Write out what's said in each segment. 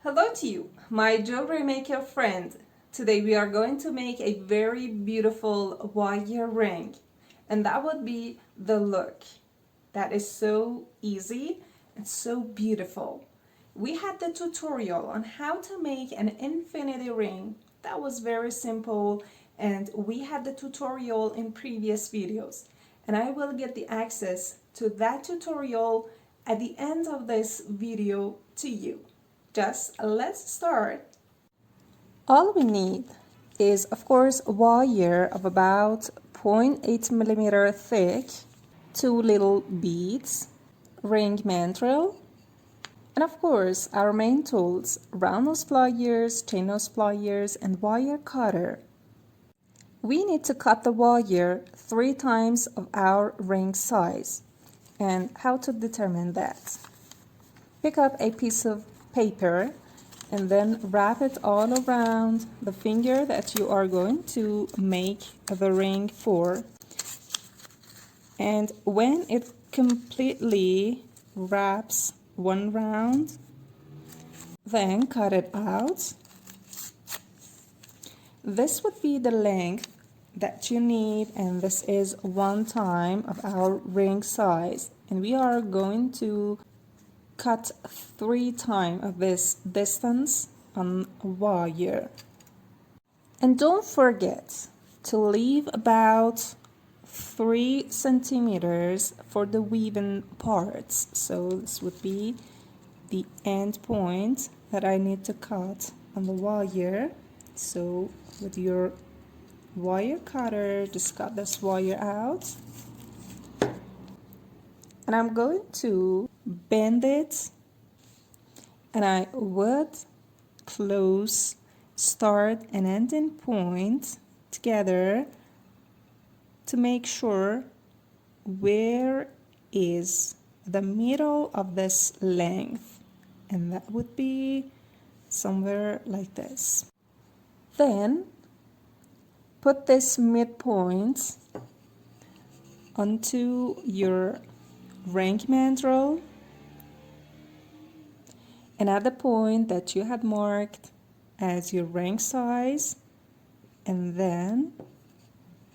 Hello to you, my jewelry maker friend. Today we are going to make a very beautiful wire ring, and that would be the look. That is so easy and so beautiful. We had the tutorial on how to make an infinity ring. That was very simple, and we had the tutorial in previous videos. And I will get the access to that tutorial at the end of this video to you. Just let's start. All we need is, of course, a wire of about 0.8 millimeter thick, two little beads, ring mandrel, and of course our main tools: round nose pliers, chain nose pliers, and wire cutter. We need to cut the wire 3 times of our ring size. And how to determine that? Pick up a piece of paper and then wrap it all around the finger that you are going to make the ring for. And when it completely wraps one round, then cut it out. This would be the length that you need, and this is 1 time of our ring size, and we are going to cut 3 times of this distance on wire. And don't forget to leave about 3 centimeters for the weaving parts. So this would be the end point that I need to cut on the wire. So with your wire cutter, just cut this wire out. And I'm going to bend it, and I would close start and ending point together to make sure where is the middle of this length, and that would be somewhere like this. Then put this midpoint onto your ring mandrel, and at the point that you had marked as your ring size, and then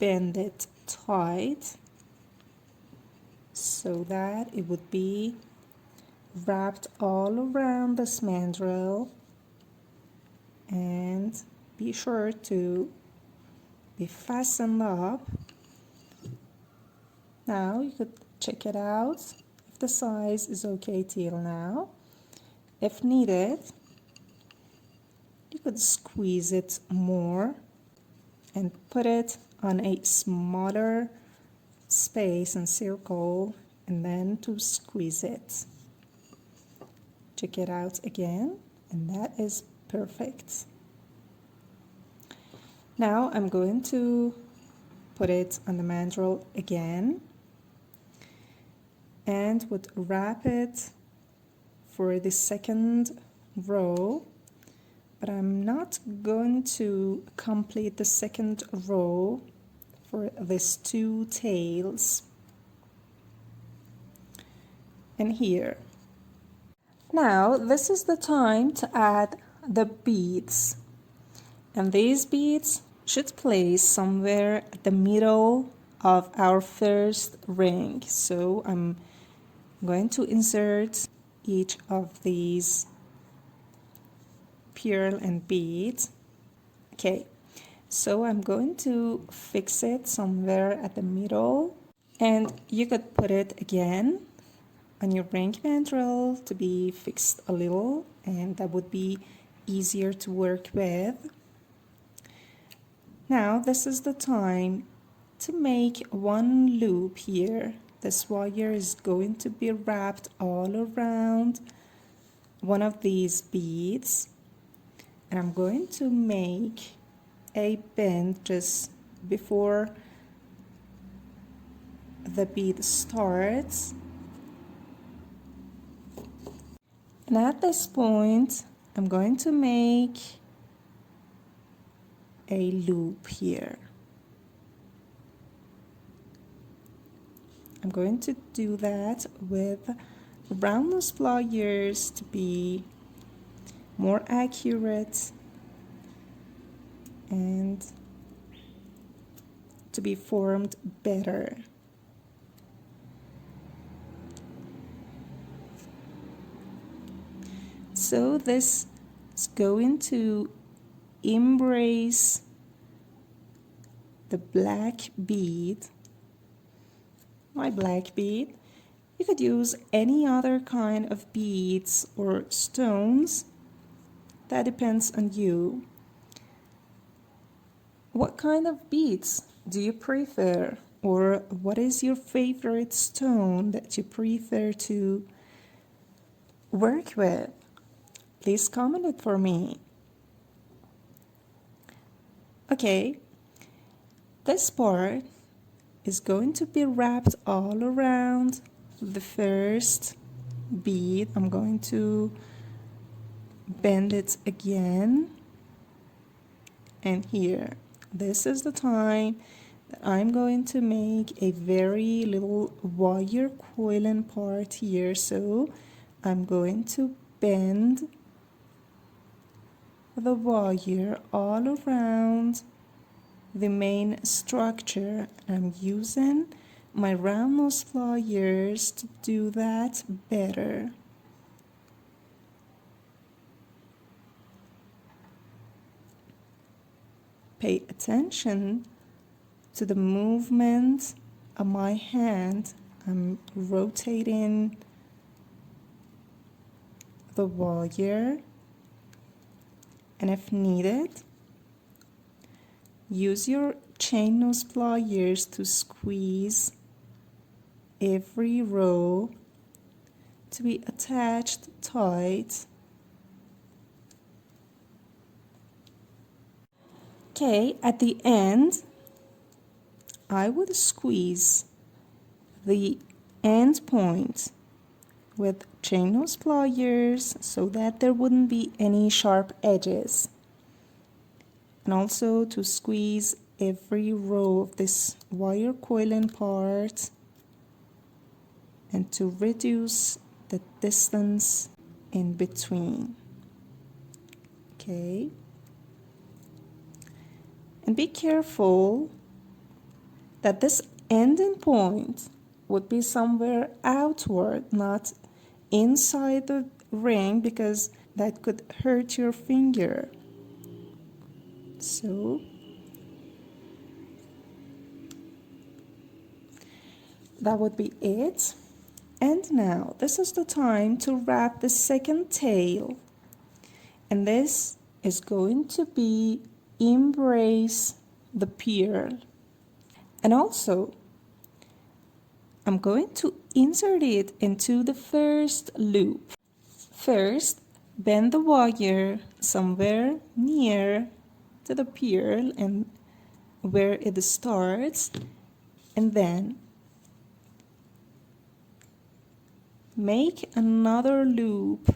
bend it tight so that it would be wrapped all around this mandrel, and be sure to be fastened up. Now you could check it out if the size is okay till now. If needed, you could squeeze it more and put it on a smaller space and circle, and then to squeeze it. Check it out again, and that is perfect. Now I'm going to put it on the mandrel again and would wrap it for the second row, but I'm not going to complete the second row for these 2 tails. And here. Now this is the time to add the beads, and these beads should place somewhere at the middle of our first ring. So I'm going to insert each of these pearl and beads. Okay, so I'm going to fix it somewhere at the middle, and you could put it again on your ring mandrel to be fixed a little, and that would be easier to work with. Now this is the time to make one loop here. This wire is going to be wrapped all around one of these beads, and I'm going to make a bend just before the bead starts. And at this point, I'm going to make a loop here. I'm going to do that with round nose pliers to be more accurate and to be formed better. So this is going to embrace the black bead, my black bead. You could use any other kind of beads or stones. That depends on you. What kind of beads do you prefer? Or what is your favorite stone that you prefer to work with? Please comment it for me. Okay, this part is going to be wrapped all around the first bead. I'm going to bend it again, and here, this is the time that I'm going to make a very little wire coiling part here. So I'm going to bend the wire all around the main structure. I'm using my round nose pliers to do that better. Pay attention to the movement of my hand. I'm rotating the wire, and if needed, use your chain nose pliers to squeeze every row to be attached tight. Okay, at the end, I would squeeze the end point with chain nose pliers so that there wouldn't be any sharp edges. And also to squeeze every row of this wire coiling part and to reduce the distance in between. Okay. And be careful that this ending point would be somewhere outward, not inside the ring, because that could hurt your finger. So that would be it. And now this is the time to wrap the second tail, and this is going to be embrace the pearl. And also I'm going to insert it into the first loop. First, bend the wire somewhere near to the pearl and where it starts, and then make another loop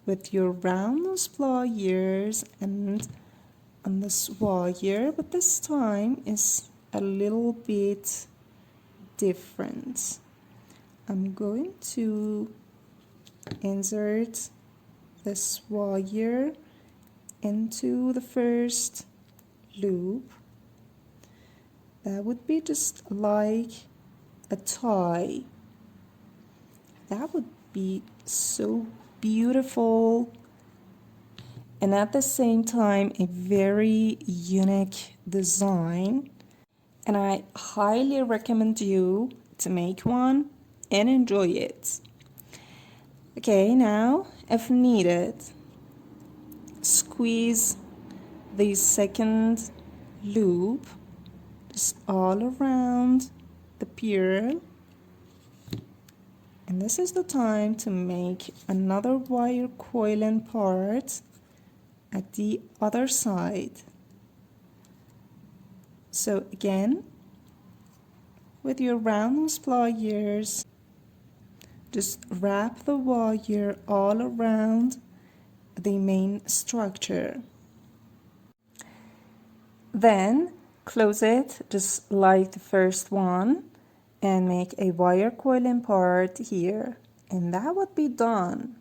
with your round nose pliers and on this wire, but this time is a little bit different. I'm going to insert this wire into the first loop. That would be just like a tie. That would be so beautiful, and at the same time a very unique design, and I highly recommend you to make one and enjoy it. Okay, now if needed, squeeze the second loop just all around the pearl, and this is the time to make another wire coiling part at the other side. So again, with your round nose pliers, just wrap the wire all around the main structure. Then close it just like the first one and make a wire coiling part here, and that would be done.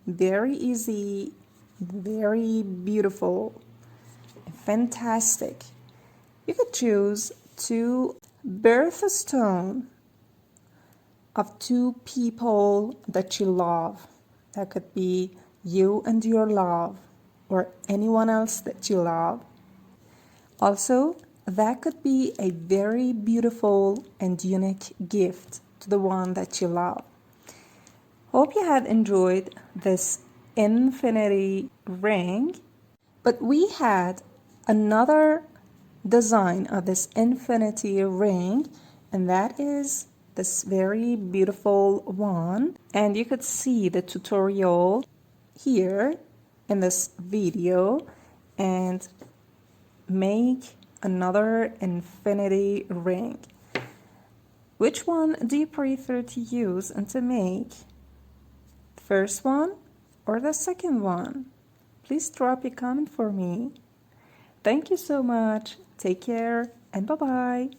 Very easy Very beautiful, fantastic. You could choose two birthstone of two people that you love. That could be you and your love, or anyone else that you love. Also, that could be a very beautiful and unique gift to the one that you love. Hope you have enjoyed this infinity ring. But we had another design of this infinity ring, and that is this very beautiful one. And you could see the tutorial here in this video and make another infinity ring. Which one do you prefer to use and to make? The first one or the second one? Please drop a comment for me. Thank you so much. Take care and bye-bye.